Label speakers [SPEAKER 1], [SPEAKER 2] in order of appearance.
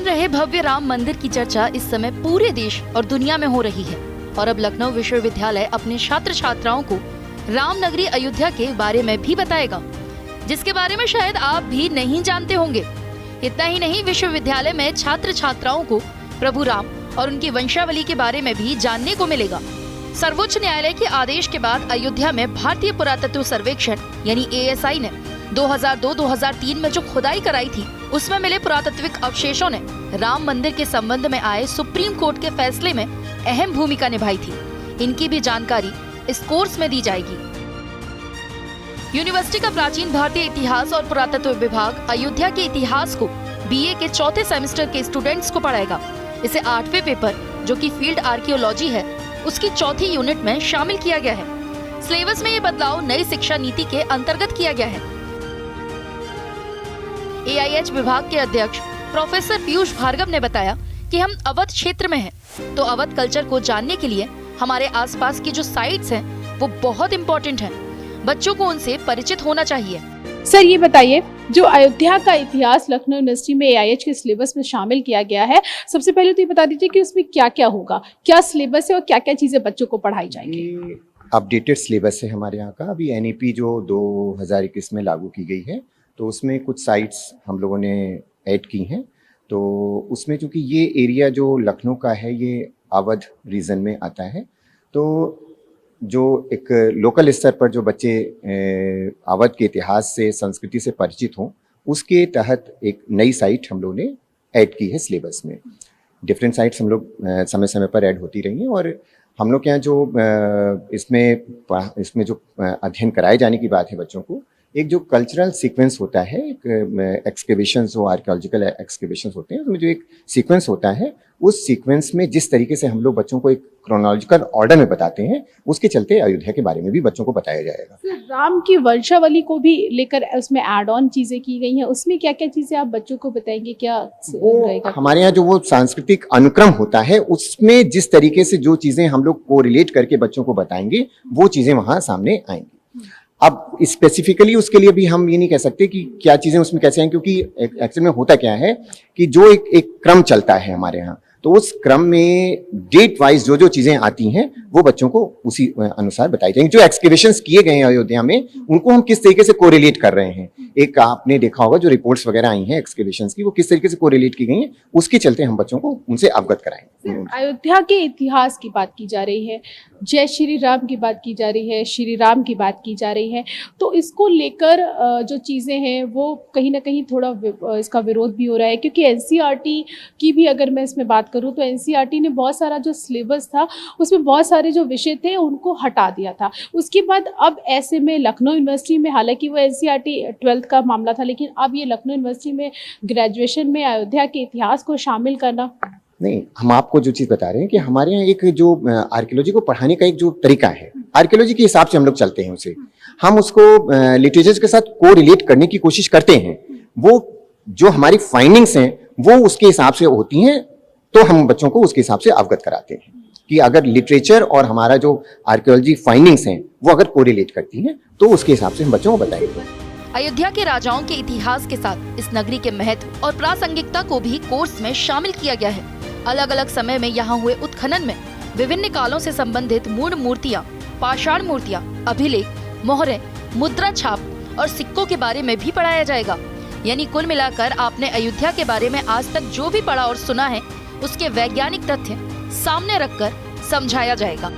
[SPEAKER 1] रहे भव्य राम मंदिर की चर्चा इस समय पूरे देश और दुनिया में हो रही है और अब लखनऊ विश्वविद्यालय अपने छात्र छात्राओं को राम नगरी अयोध्या के बारे में भी बताएगा, जिसके बारे में शायद आप भी नहीं जानते होंगे। इतना ही नहीं, विश्वविद्यालय में छात्र छात्राओं को प्रभु राम और उनकी वंशावली के बारे में भी जानने को मिलेगा। सर्वोच्च न्यायालय के आदेश के बाद अयोध्या में भारतीय पुरातत्व सर्वेक्षण यानी ASI ने 2002-2003 में जो खुदाई कराई थी, उसमें मिले पुरातात्विक अवशेषों ने राम मंदिर के संबंध में आए सुप्रीम कोर्ट के फैसले में अहम भूमिका निभाई थी। इनकी भी जानकारी इस कोर्स में दी जाएगी। यूनिवर्सिटी का प्राचीन भारतीय इतिहास और पुरातत्व विभाग अयोध्या के इतिहास को BA के चौथे सेमेस्टर के स्टूडेंट्स को पढ़ाएगा। इसे 8वें पेपर, जो कि फील्ड आर्कियोलॉजी है, उसकी चौथी यूनिट में शामिल किया गया है। सिलेबस में ये बदलाव नई शिक्षा नीति के अंतर्गत किया गया है। AIH विभाग के अध्यक्ष प्रोफेसर पीयूष भार्गव ने बताया कि हम अवध क्षेत्र में हैं, तो अवध कल्चर को जानने के लिए हमारे आसपास की जो साइट्स हैं वो बहुत इम्पोर्टेंट हैं। बच्चों को उनसे परिचित होना चाहिए।
[SPEAKER 2] सर ये बताइए, जो अयोध्या का इतिहास लखनऊ यूनिवर्सिटी में AIH के सिलेबस में शामिल किया गया है, सबसे पहले तो ये बता दीजिए कि उसमें क्या क्या होगा, क्या सिलेबस है और क्या क्या चीजें बच्चों को पढ़ाई जाएंगी।
[SPEAKER 3] अपडेटेड सिलेबस है हमारे यहाँ का। अभी NEP जो 2021 में लागू की गई है, तो उसमें कुछ साइट्स हम लोगों ने ऐड की हैं। तो उसमें चूँकि ये एरिया जो लखनऊ का है, ये अवध रीजन में आता है, तो जो एक लोकल स्तर पर जो बच्चे अवध के इतिहास से, संस्कृति से परिचित हों, उसके तहत एक नई साइट हम लोगों ने ऐड की है सिलेबस में। डिफरेंट साइट्स हम लोग समय समय पर ऐड होती रही हैं और हम लोग के यहाँ जो इसमें जो अध्ययन कराए जाने की बात है बच्चों को, एक जो कल्चरल सीक्वेंस होता है, एक एक्सकेवेशंस हो, आर्कियोलॉजिकल एक्सकेवेशंस होते हैं, उसमें जो एक सीक्वेंस होता है, उस सीक्वेंस में जिस तरीके से हम लोग बच्चों को एक क्रोनोलॉजिकल ऑर्डर में बताते हैं, उसके चलते अयोध्या के बारे में भी बच्चों को बताया जाएगा।
[SPEAKER 2] राम की वंशावली को भी लेकर उसमें एड ऑन चीजें की गई हैं, उसमें क्या क्या चीजें आप बच्चों को बताएंगे, क्या रहेगा?
[SPEAKER 3] हमारे यहाँ जो वो सांस्कृतिक अनुक्रम होता है, उसमें जिस तरीके से जो चीजें हम लोग को रिलेट करके बच्चों को बताएंगे, वो चीजें वहां सामने आएंगी। अब स्पेसिफिकली उसके लिए भी हम ये नहीं कह सकते कि क्या चीजें उसमें कैसे हैं, क्योंकि एक्चुअल में होता क्या है कि जो एक क्रम चलता है हमारे यहाँ, तो उस क्रम में डेट वाइज जो जो चीजें आती हैं वो बच्चों को उसी अनुसार बताई जाएंगी। जो एक्सकेवेशंस किए गए हैं अयोध्या में, उनको हम किस तरीके से कोरिलेट कर रहे हैं, एक आपने देखा होगा जो रिपोर्ट्स वगैरह आई हैं एक्सकेवेशंस की, वो किस तरीके से कोरिलेट की गई हैं, उसके चलते हम बच्चों को उनसे अवगत कराएंगे।
[SPEAKER 2] अयोध्या के इतिहास की बात की जा रही है, जय श्री राम की बात की जा रही है, श्री राम की बात की जा रही है, तो इसको लेकर जो चीज़ें हैं वो कहीं ना कहीं थोड़ा इसका विरोध भी हो रहा है, क्योंकि NCERT की भी अगर मैं इसमें बात करूं तो NCERT ने बहुत सारा जो सिलेबस था उसमें बहुत सारे जो विषय थे उनको हटा दिया था। उसके बाद अब ऐसे में लखनऊ यूनिवर्सिटी में, हालांकि वो NCERT 12th का मामला था, लेकिन अब ये लखनऊ यूनिवर्सिटी में ग्रेजुएशन में अयोध्या के इतिहास को शामिल करना,
[SPEAKER 3] नहीं, हम आपको जो चीज बता रहे हैं कि हमारे यहाँ एक जो आर्कियोलॉजी को पढ़ाने का एक जो तरीका है, आर्कियोलॉजी के हिसाब से हम लोग चलते हैं, उसे हम उसको लिटरेचर के साथ को रिलेट करने की कोशिश करते हैं। वो जो हमारी फाइंडिंग्स हैं वो उसके हिसाब से होती हैं, तो हम बच्चों को उसके हिसाब से अवगत कराते हैं कि अगर लिटरेचर और हमारा जो आर्कियोलॉजी फाइंडिंग्स हैं वो अगर को रिलेट करती हैं, तो उसके हिसाब से हम बच्चों को बताएंगे।
[SPEAKER 1] अयोध्या के राजाओं के इतिहास के साथ इस नगरी के महत्व और प्रासंगिकता को भी कोर्स में शामिल किया गया है। अलग अलग समय में यहाँ हुए उत्खनन में विभिन्न कालों से संबंधित मूर्ण मूर्तियाँ, पाषाण मूर्तियाँ, अभिलेख, मोहरें, मुद्रा छाप और सिक्कों के बारे में भी पढ़ाया जाएगा। यानी कुल मिलाकर आपने अयोध्या के बारे में आज तक जो भी पढ़ा और सुना है, उसके वैज्ञानिक तथ्य सामने रखकर समझाया जाएगा।